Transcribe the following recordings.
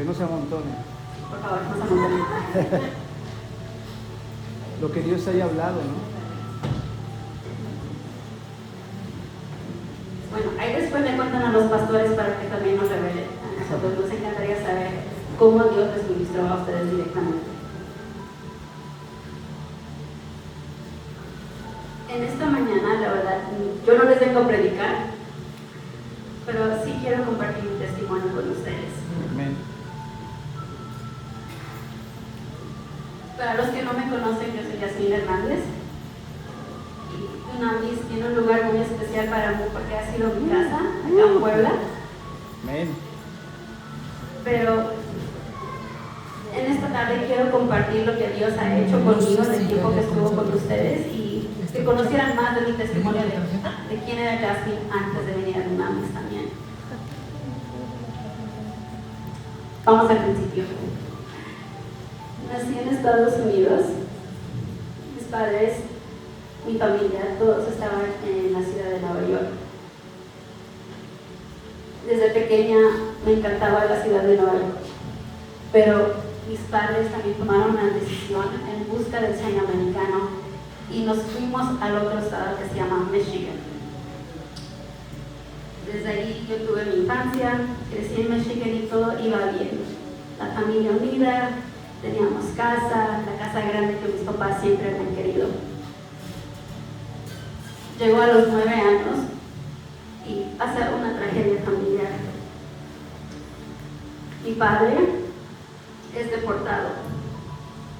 Que no se amontone. Por favor, no se amontonen. Lo que Dios haya hablado, ¿no? Bueno, ahí después le cuentan a los pastores para que también nos revelen. A nosotros nos encantaría saber cómo Dios les ministró a ustedes directamente. En esta mañana, la verdad, yo no les vengo a predicar, pero sí quiero compartir mi testimonio con ustedes. Amén. Para los que no me conocen, yo soy Yasmín Hernández. Y Dunamis tiene un lugar muy especial para mí porque ha sido mi casa, acá en Puebla. Amén. Pero en esta tarde quiero compartir lo que Dios ha hecho conmigo en el tiempo que estuvo con ustedes y que conocieran más de mi testimonio de quién era Yasmín antes de venir a Dunamis también. Vamos al principio. Nací en Estados Unidos. Mis padres, mi familia, todos estaban en la ciudad de Nueva York. Desde pequeña me encantaba la ciudad de Nueva York, pero mis padres también tomaron una decisión en busca del sueño americano y nos fuimos al otro estado que se llama Michigan. Desde ahí yo tuve mi infancia, crecí en Michigan y todo iba bien. La familia unida, teníamos casa, la casa grande que mis papás siempre me han querido. Llegó a los 9 años y pasó una tragedia familiar. Mi padre es deportado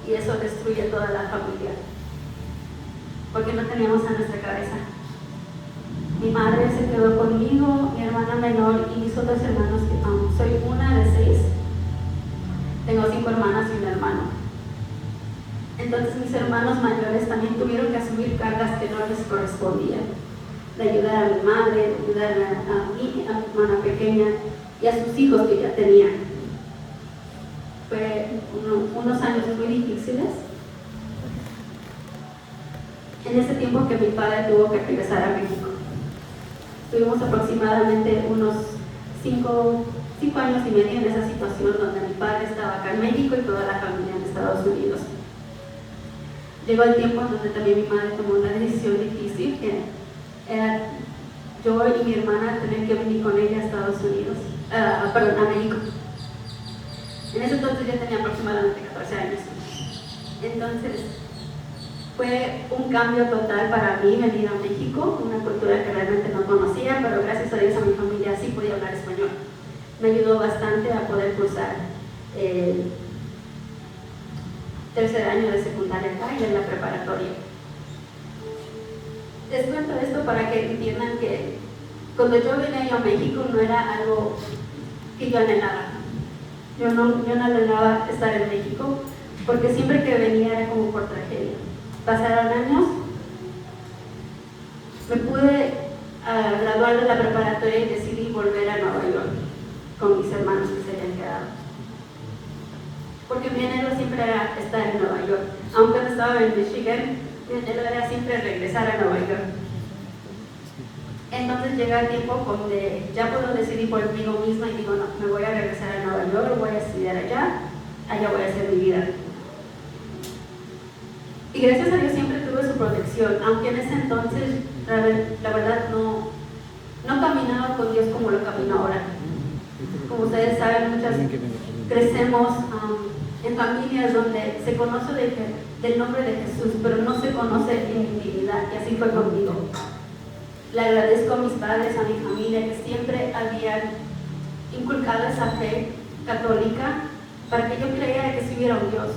y eso destruye toda la familia porque no teníamos a nuestra cabeza. Mi madre se quedó conmigo, mi hermana menor y mis otros hermanos que amo. Soy una de 6. Tengo 5 hermanas y un hermano. Entonces mis hermanos mayores también tuvieron que asumir cargas que no les correspondían. De ayudar a mi madre, de ayudar a mi hermana pequeña y a sus hijos que ya tenían. Fue unos años muy difíciles. En ese tiempo que mi padre tuvo que regresar a México. Estuvimos aproximadamente unos 5 años y medio en esa situación donde mi padre estaba acá en México y toda la familia en Estados Unidos. Llegó el tiempo en donde también mi madre tomó una decisión difícil, que era yo y mi hermana tener que venir con ella a Estados Unidos, a México. En ese entonces yo tenía aproximadamente 14 años. Entonces fue un cambio total para mí venir a México, una cultura que realmente no conocía, pero gracias a Dios a mi familia sí podía hablar español. Me ayudó bastante a poder cursar el tercer año de secundaria acá y en la preparatoria. Les cuento esto para que entiendan que cuando yo vine a México no era algo que yo anhelaba. Yo no anhelaba estar en México porque siempre que venía era como por tragedia. Pasaron años, me pude graduar de la preparatoria y decidí volver a Nueva York con mis hermanos que se habían quedado. Porque mi anhelo siempre era estar en Nueva York. Aunque no estaba en Michigan, mi anhelo era siempre regresar a Nueva York. Entonces llega el tiempo donde ya puedo decidir por mí misma y digo, no, me voy a regresar a Nueva York, voy a estudiar allá voy a hacer mi vida. Y gracias a Dios siempre tuve su protección, aunque en ese entonces la verdad no caminaba con Dios como lo camino ahora. Como ustedes saben, muchas crecemos en familias donde se conoce del nombre de Jesús, pero no se conoce en intimidad, y así fue conmigo. Le agradezco a mis padres, a mi familia, que siempre habían inculcado esa fe católica para que yo creyera que sí hubiera un Dios.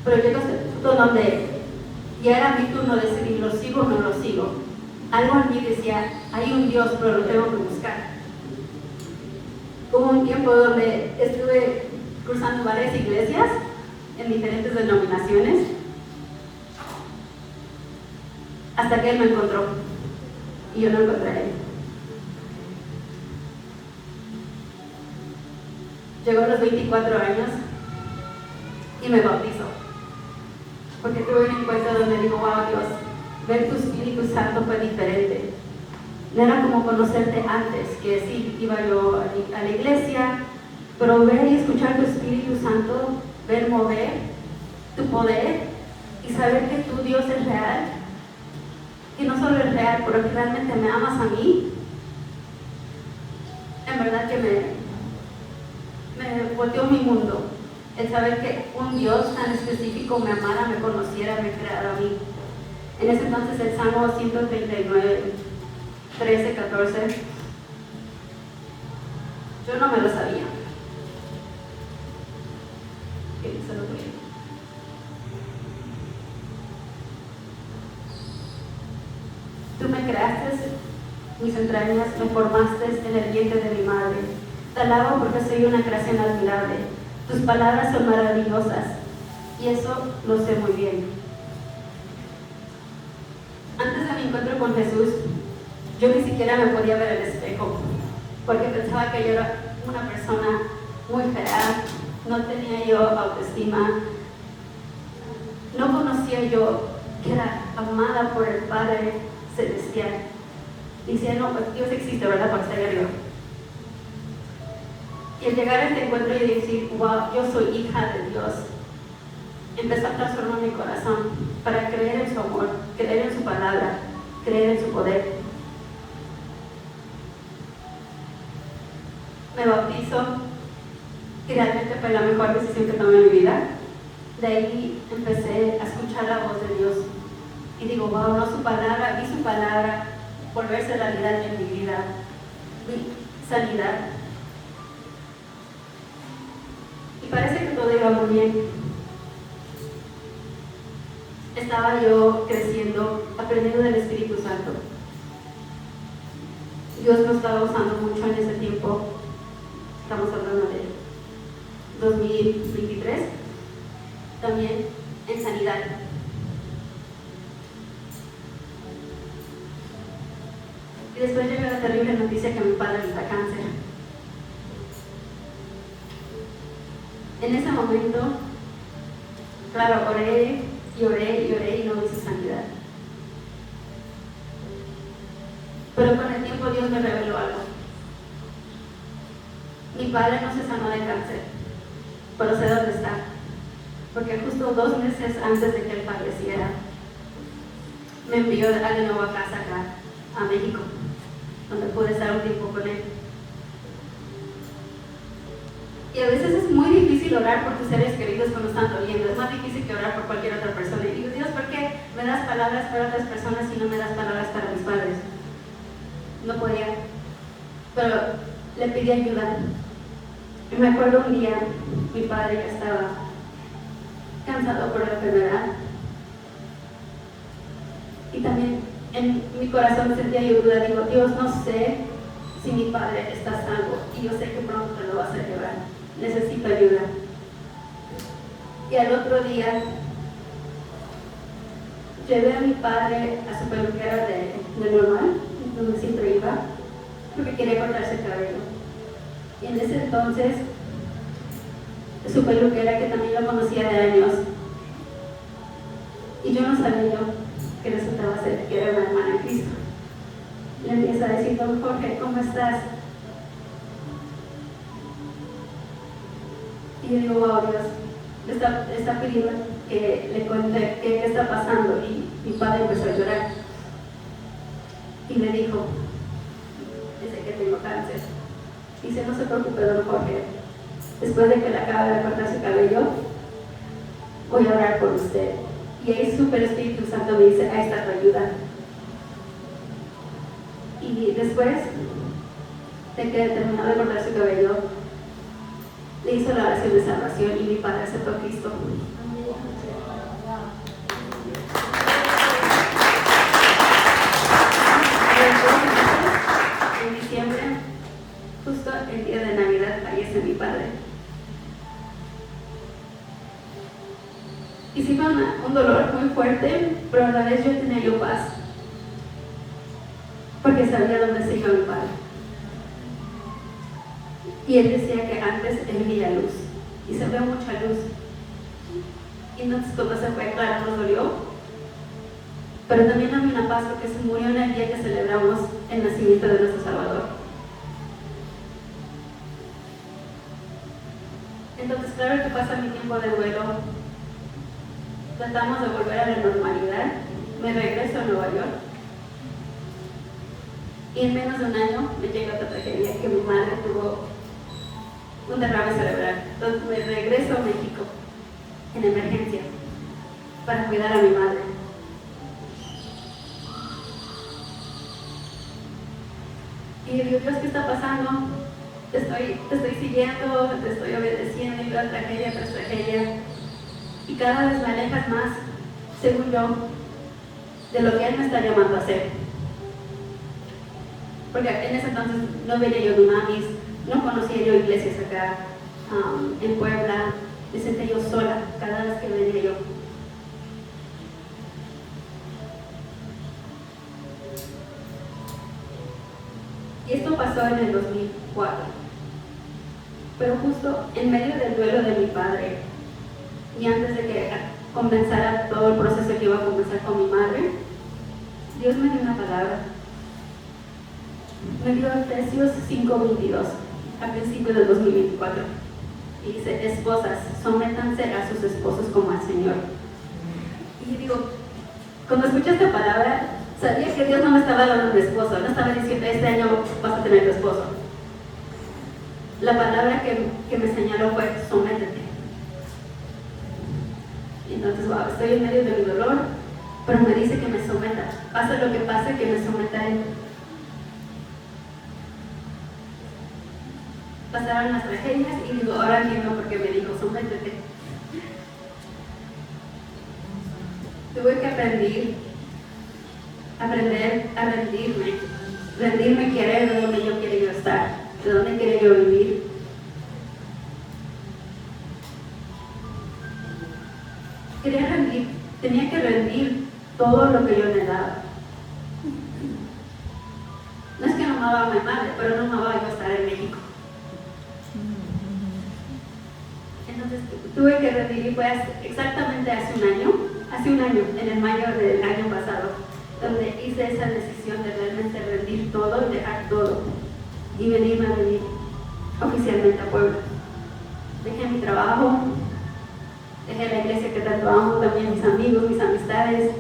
Pero llegó este punto donde ya era mi turno de decidir, ¿lo sigo o no lo sigo? Algo en mí decía, hay un Dios, pero lo tengo que buscar. Hubo un tiempo donde estuve cruzando varias iglesias en diferentes denominaciones hasta que Él me encontró y yo lo encontré a Él. Llegó a los 24 años y me bautizó porque tuve un encuentro donde digo, wow, Dios, ver tu Espíritu Santo fue diferente. No era como conocerte antes, que sí, iba yo a la iglesia, pero ver y escuchar tu Espíritu Santo, ver mover tu poder y saber que tu Dios es real, y no solo es real, pero que realmente me amas a mí, en verdad que me volteó mi mundo. El saber que un Dios tan específico me amara, me conociera, me creara a mí. En ese entonces el Salmo 139, 13, 14, yo no me lo sabía. ¿Qué dice lo que? Tú me creaste, mis entrañas, me formaste en el vientre de mi madre. Te alabo porque soy una creación admirable. Tus palabras son maravillosas y eso lo sé muy bien. Antes de mi encuentro con Jesús, yo ni siquiera me podía ver el espejo porque pensaba que yo era una persona muy fea, no tenía yo autoestima, no conocía yo que era amada por el Padre Celestial. Decía, no, pues Dios existe, ¿verdad? Porque está ahí arriba. Y al llegar a este encuentro y decir, wow, yo soy hija de Dios, empezó a transformar mi corazón para creer en su amor, creer en su palabra, creer en su poder. Me bautizo y realmente fue la mejor decisión que tomé en mi vida. De ahí empecé a escuchar la voz de Dios y digo, wow, no, su palabra, vi su palabra volverse realidad en mi vida, mi sanidad. Y parece que todo iba muy bien. Estaba yo creciendo, aprendiendo del Espíritu Santo. Dios nos estaba usando mucho en ese tiempo. Estamos hablando de 2023. También en sanidad. Y después llegó la terrible noticia que mi padre le da cáncer. En ese momento, claro, oré y no hice sanidad. Pero con el tiempo Dios me reveló algo. Mi padre no se sanó de cáncer, pero sé dónde está. Porque justo 2 meses antes de que él falleciera, me envió de nuevo a casa acá, a México, donde pude estar un tiempo con él. Y a veces es muy difícil orar por tus seres queridos cuando están doliendo. Es más difícil que orar por cualquier otra persona. Y digo, Dios, ¿por qué me das palabras para otras personas y no me das palabras para mis padres? No podía. Pero le pedí ayuda. Y me acuerdo un día, mi padre ya estaba cansado por la enfermedad. Y también en mi corazón sentía yo duda. Digo, Dios, no sé si mi padre está salvo. Y yo sé que pronto te lo vas a llevar. Necesito ayuda. Y al otro día llevé a mi padre a su peluquera de normal, donde siempre iba, porque quería cortarse el cabello. Y en ese entonces su peluquera, que también lo conocía de años, y yo no sabía yo que resultaba ser que era una hermana de Cristo, le empieza a decir, don Jorge, ¿cómo estás? Y yo digo, wow, Dios, está pidiendo que le cuente qué está pasando. Y mi padre empezó a llorar. Y me dijo, dice que tengo cáncer. Dice, no se preocupe, don Jorge. Después de que le acabe de cortar su cabello, voy a orar por usted. Y ahí súper Espíritu Santo me dice, ahí está tu ayuda. Y después de que terminó de cortar su cabello, le hizo la oración de salvación y mi padre aceptó a Cristo. En diciembre, justo el día de Navidad, fallece mi padre. Y sí fue un dolor muy fuerte, pero a la vez yo tenía yo paz, porque sabía dónde se iba mi padre. Y él decía que antes él veía luz, y se ve mucha luz. Y entonces cuando se fue, claro, nos dolió, pero también había una paz porque se murió en el día que celebramos el nacimiento de nuestro Salvador. claro que pasa mi tiempo de duelo, tratamos de volver a la normalidad, me regreso a Nueva York y en menos de un año me llega otra tragedia, que mi madre tuvo un derrame cerebral. Entonces me regreso a México en emergencia para cuidar a mi madre. Y digo, Dios, ¿qué está pasando? Te estoy siguiendo, te estoy obedeciendo, y toda tragedia tras tragedia. Y cada vez me alejas más, según yo, de lo que Él me está llamando a hacer. Porque en ese entonces no venía yo de Unamis, no conocía yo iglesias acá en Puebla, me senté yo sola cada vez que venía yo. Y esto pasó en el 2004. Pero justo en medio del duelo de mi padre, y antes de que comenzara todo el proceso que iba a comenzar con mi madre, Dios me dio una palabra. Me dio Efesios 5:22, a principios del 2024. Y dice, esposas, sométanse a sus esposos como al Señor. Y digo, cuando escuché esta palabra, sabía que Dios no me estaba dando un esposo, no estaba diciendo, este año vas a tener tu esposo. La palabra que me señaló fue, sométete. Y entonces, wow, estoy en medio de mi dolor, pero me dice que me someta. Pase lo que pase, que me someta a Él. Pasaron las tragedias y digo, ahora entiendo por qué me dijo, sométete. Tuve que aprender a rendirme querer de donde yo quería estar, de donde quería yo vivir. Quería rendir, tenía que rendir todo lo que yo anhelaba. No es que no amaba a mi madre, pero no amaba yo estar en México. Entonces tuve que rendir y fue exactamente hace un año, en el mayo del año pasado, donde hice esa decisión de realmente rendir todo y dejar todo y venirme a vivir oficialmente a Puebla. Dejé mi trabajo, dejé la iglesia que tanto amo, también mis amigos, mis amistades,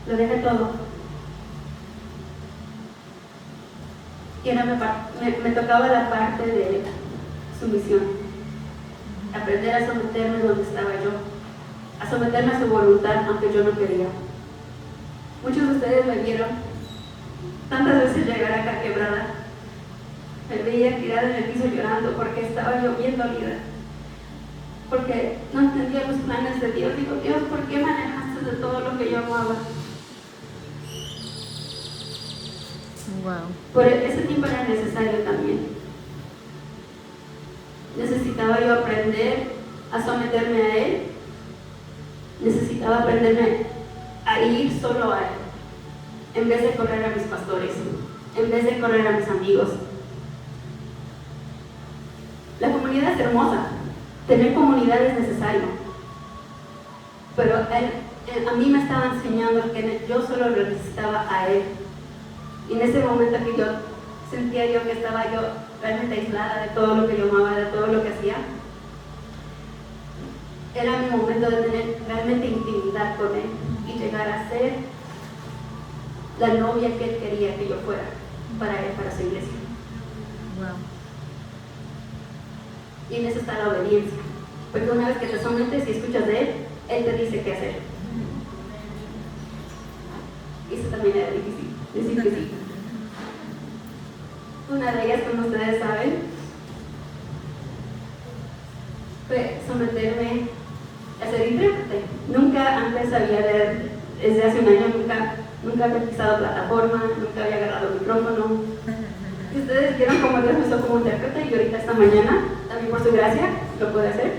lo dejé todo. Y ahora me tocaba la parte de sumisión, aprender a someterme donde estaba yo, a someterme a su voluntad aunque yo no quería. Muchos de ustedes me vieron tantas veces llegar acá quebrada, me veía tirada en el piso llorando porque estaba yo bien dolida, porque no entendía los planes de Dios. Digo, Dios, ¿por qué me alejaste de todo lo que yo amaba? Wow. Por ese tiempo era necesario también. Necesitaba yo aprender a someterme a Él. Necesitaba aprenderme a ir solo a Él, en vez de correr a mis pastores, en vez de correr a mis amigos. La comunidad es hermosa, tener comunidad es necesario, pero a mí me estaba enseñando que yo solo lo necesitaba a Él. Y en ese momento que yo sentía yo que estaba yo realmente aislada de todo lo que yo amaba, de todo lo que hacía, era mi momento de tener realmente intimidad con Él y llegar a ser la novia que Él quería que yo fuera para Él, para su iglesia. Wow. Y en eso está la obediencia, porque una vez que te sometes y escuchas de Él, Él te dice qué hacer. Y eso también era difícil, decir que sí. Una de ellas, como ustedes saben, fue someterme a ser intérprete. Nunca antes desde hace un año, nunca había pisado plataforma, nunca había agarrado micrófono. Y ustedes vieron cómo Dios me usó como intérprete y ahorita esta mañana, también por su gracia, lo pude hacer.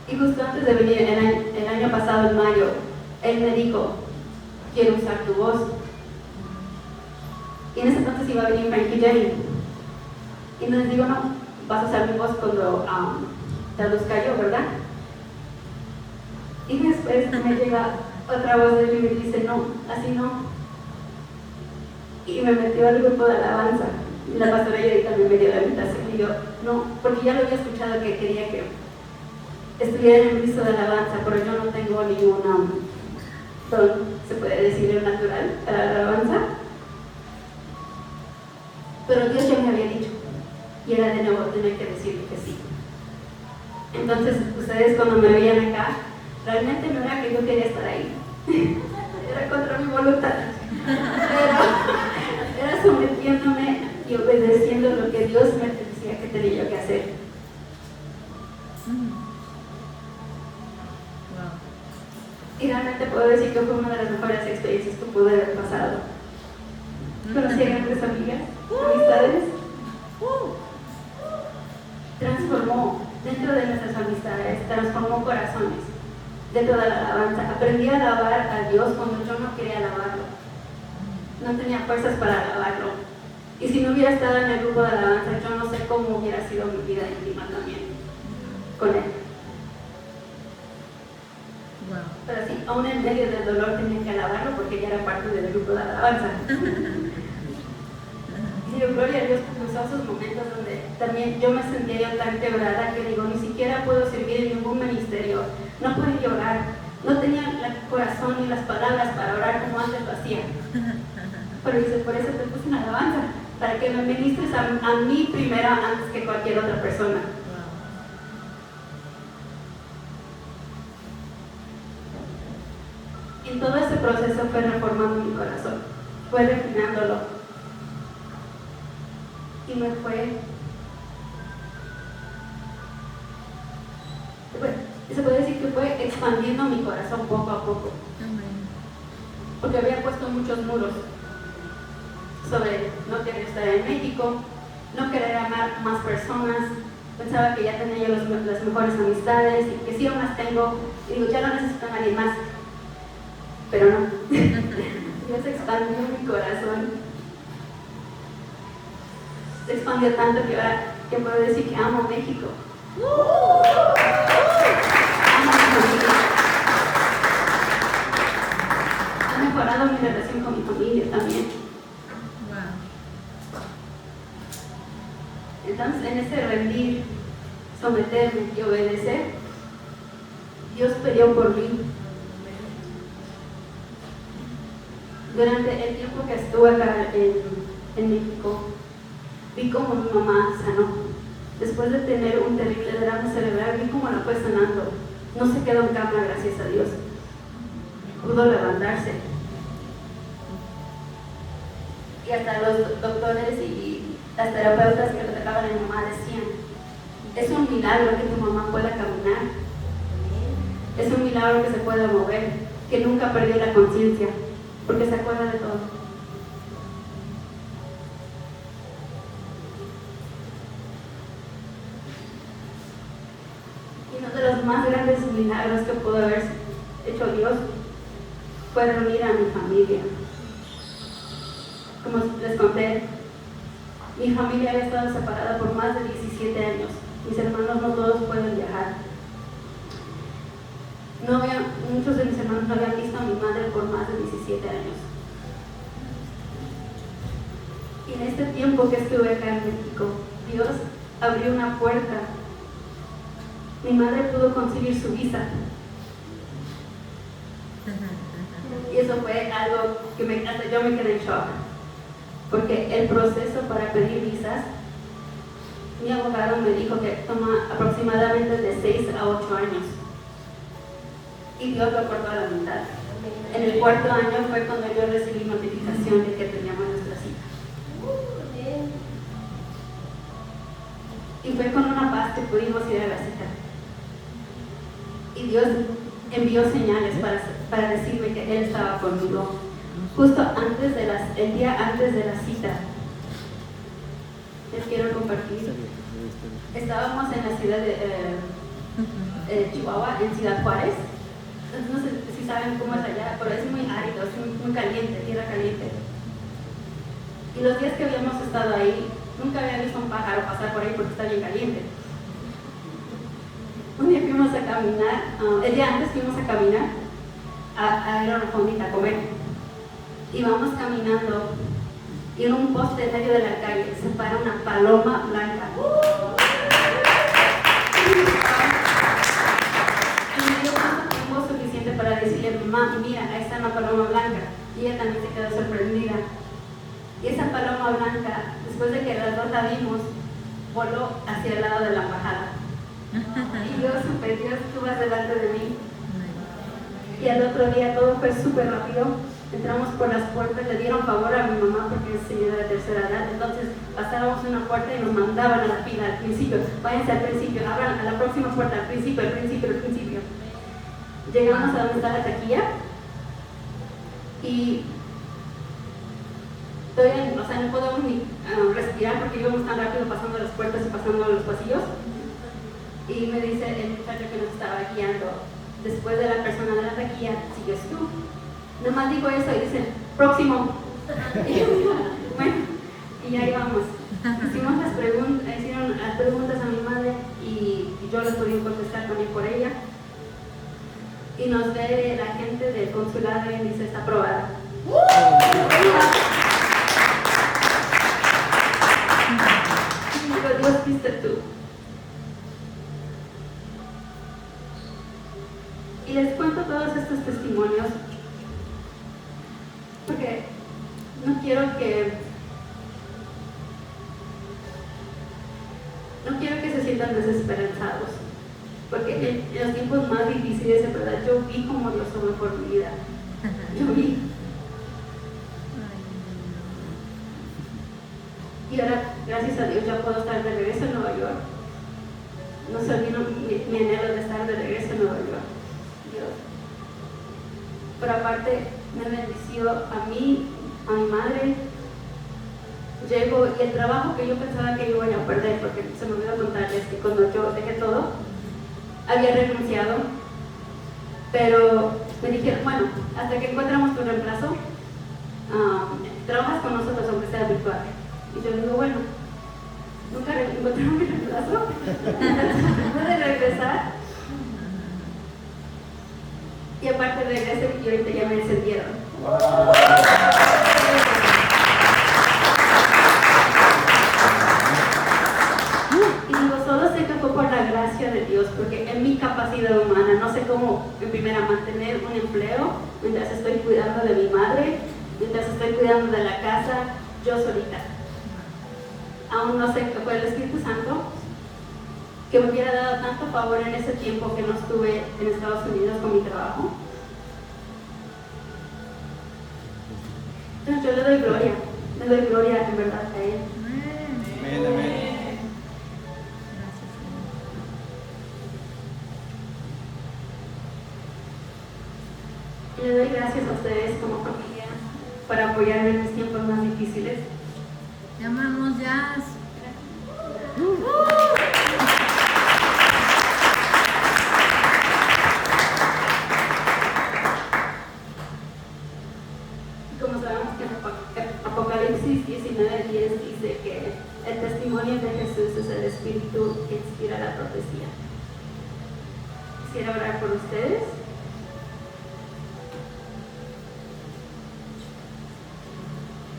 Y justo antes de venir, el año pasado, en mayo, Él me dijo, quiero usar tu voz. Y en ese entonces iba a venir Frankie Jane. Y les digo, no, vas a usar mi voz cuando traduzca yo, ¿verdad? Y después me llega otra voz de él y me dice, no, así no. Y me metió al grupo de alabanza. La pastora Yuri también me dio la invitación y yo, no, porque ya lo había escuchado que quería que estuviera en el ministro de alabanza, pero yo no tengo ningún don, se puede decir, natural para la alabanza. Pero Dios ya me había dicho, y era de nuevo tener que decirle que sí. Entonces, ustedes cuando me veían acá, realmente no era que yo quería estar ahí, era contra mi voluntad, era sometiéndome y obedeciendo lo que Dios me decía que tenía yo que hacer. Wow. Y realmente puedo decir que fue una de las mejores experiencias que pude haber pasado. Conocí a grandes amigas, amistades. Transformó dentro de nuestras amistades, transformó corazones dentro de la alabanza. Aprendí a alabar a Dios cuando yo no quería alabarlo. No tenía fuerzas para alabarlo. Y si no hubiera estado en el grupo de alabanza, yo no sé cómo hubiera sido mi vida íntima también con Él. Wow. Pero sí, aún en medio del dolor tenía que alabarlo porque ya era parte del grupo de alabanza. Y digo, gloria a Dios, porque son esos momentos donde también yo me sentía yo tan quebrada que digo, ni siquiera puedo servir en ningún ministerio, no puedo llorar, no tenía el corazón ni las palabras para orar como antes lo hacía. Pero dice, por eso te puse en alabanza, para que me ministres a mí primero antes que cualquier otra persona. En todo ese proceso fue reformando mi corazón, fue refinándolo. Y me fue, se puede decir que fue expandiendo mi corazón poco a poco. Porque había puesto muchos muros sobre no querer estar en México, no querer amar más personas. Pensaba que ya tenía yo las mejores amistades y que sí aún las tengo. Y digo, ya no necesito a nadie más. Pero no. Dios expandió mi corazón. Se expandió tanto que ahora yo puedo decir que amo México. Amo mi familia. Ha mejorado mi relación con mi familia también. Entonces, en ese rendir, someterme y obedecer, Dios peleó por mí. Durante el tiempo que estuve acá en México, vi cómo mi mamá sanó. Después de tener un terrible derrame cerebral, vi cómo la fue sanando. No se quedó en cama, gracias a Dios. Pudo levantarse. Y hasta los doctores y las terapeutas que le trataban a mi mamá decían, es un milagro que tu mamá pueda caminar. Es un milagro que se pueda mover, que nunca perdió la conciencia, porque se acuerda de todo. Uno de los más grandes milagros que pudo haber hecho Dios fue reunir a mi familia. Como les conté, mi familia había estado separada por más de 17 años. Mis hermanos no todos pueden viajar. Muchos de mis hermanos no habían visto a mi madre por más de 17 años. Y en este tiempo que estuve acá en México, Dios abrió una puerta. Mi madre pudo conseguir su visa. Y eso fue algo que hasta yo me quedé en shock. Porque el proceso para pedir visas, mi abogado me dijo que toma aproximadamente de 6 a 8 años. Y Dios lo cortó a la mitad. En el cuarto año fue cuando yo recibí notificación de que teníamos nuestra cita. Y fue con una paz que pudimos ir a la cita. Y Dios envió señales para decirme que Él estaba conmigo. Justo el día antes de la cita, les quiero compartir. Estábamos en la ciudad de Chihuahua, en Ciudad Juárez. No sé si saben cómo es allá, pero es muy árido, es muy caliente, tierra caliente. Y los días que habíamos estado ahí, nunca había visto un pájaro pasar por ahí porque está bien caliente. Un día fuimos a caminar, el día antes fuimos a caminar a ir a una fondita a comer. Y vamos caminando y en un poste en medio de la calle se para una paloma blanca. Y me dio tanto tiempo suficiente para decirle, mamá, mira, ahí está una paloma blanca. Y ella también se quedó sorprendida. Y esa paloma blanca, después de que las dos la vimos, voló hacia el lado de la embajada. Y yo supe, Dios, tú vas delante de mí. Y al otro día todo fue súper rápido. Entramos por las puertas, le dieron favor a mi mamá porque es señora de tercera edad. Entonces pasábamos una puerta y nos mandaban a la fila al principio. Váyanse al principio, abran a la próxima puerta, al principio, al principio, al principio. Llegamos a donde está la taquilla y todavía, o sea, no podemos ni respirar porque íbamos tan rápido pasando las puertas y pasando los pasillos. Y me dice el muchacho que nos estaba guiando, después de la persona de la taquilla, sigues tú. Nada más dijo eso y dice, próximo. Y bueno, y ahí vamos. Hicieron las preguntas a mi madre y yo les podía contestar también por ella. Y nos ve la gente del consulado y dice, está aprobada. Y digo, Dios, fuiste tú. Y les cuento todos estos testimonios porque no quiero que se sientan desesperanzados, porque en los tiempos más difíciles, de verdad, yo vi cómo Dios obró por mi vida. Yo vi. Y ahora, gracias a Dios, ya puedo estar de regreso en Nueva York. No se olvidó mi anhelo de estar de regreso en Nueva York. Dios. Pero aparte, me bendició a mí, a mi madre. Llego y el trabajo que yo pensaba que yo iba a perder, porque se me olvidó contarles que cuando yo dejé todo, había renunciado. Pero me dijeron, bueno, hasta que encontramos tu reemplazo, trabajas con nosotros aunque sea virtual. Y yo digo, bueno, nunca encontraron mi reemplazo. Pude regresar. Y aparte regresé y ahorita ya me encendieron. Y digo, solo sé que fue por la gracia de Dios, porque en mi capacidad humana no sé cómo, en primera, mantener un empleo mientras estoy cuidando de mi madre, mientras estoy cuidando de la casa, yo solita. Aún no sé qué fue el Espíritu Santo que me hubiera dado tanto favor en ese tiempo que no estuve en Estados Unidos con mi trabajo. Entonces yo le doy gloria en verdad a Él. Amén, amén. Y le doy gracias a ustedes como familia por apoyarme en mis tiempos más difíciles. Te amamos, Jazz. Como sabemos que en Apocalipsis 19:10 dice que el testimonio de Jesús es el espíritu que inspira la profecía. Quisiera orar por ustedes.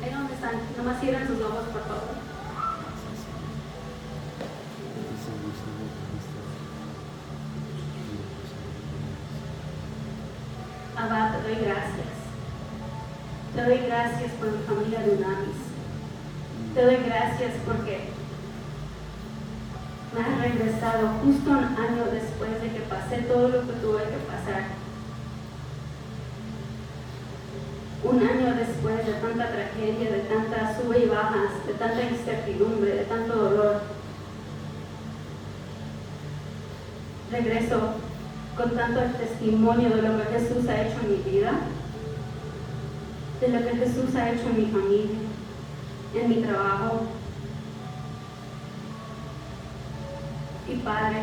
Ahí donde están, nomás cierren sus ojos, por favor. Abba, te doy gracias. Te doy gracias por mi familia de Unamis. Te doy gracias porque me has regresado justo un año después de que pasé todo lo que tuve que pasar. Un año después de tanta tragedia, de tantas sube y bajas, de tanta incertidumbre, de tanto dolor. Regreso con tanto testimonio de lo que Jesús ha hecho en mi vida, de lo que Jesús ha hecho en mi familia, en mi trabajo. Y Padre,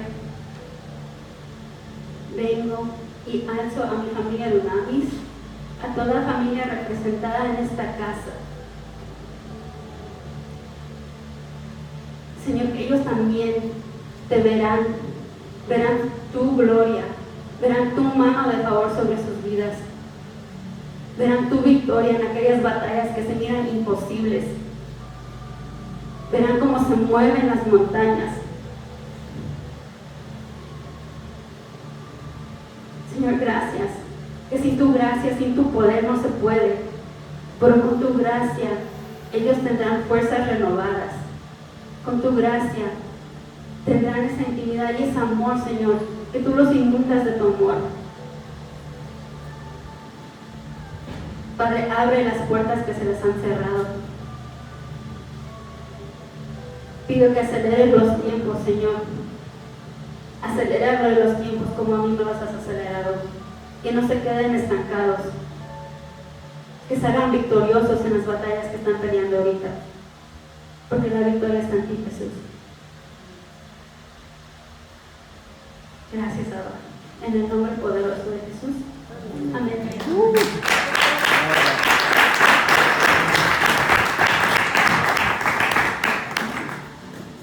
vengo y alzo a mi familia de Unamis, a toda familia representada en esta casa. Señor, que ellos también te verán tu gloria, verán tu mano de favor sobre sus vidas, verán tu victoria en aquellas batallas que se miran imposibles, Verán cómo se mueven las montañas. Señor, gracias. Que sin tu gracia, sin tu poder no se puede. Pero con tu gracia, ellos tendrán fuerzas renovadas. Con tu gracia, tendrán esa intimidad y ese amor, Señor, que tú los inundas de tu amor. Padre, abre las puertas que se les han cerrado. Pido que aceleres los tiempos, Señor. Acelera los tiempos como a mí me los has acelerado. Que no se queden estancados. Que se hagan victoriosos en las batallas que están peleando ahorita. Porque la victoria está en ti, Jesús. Gracias, Abba. En el nombre poderoso de Jesús. Amén.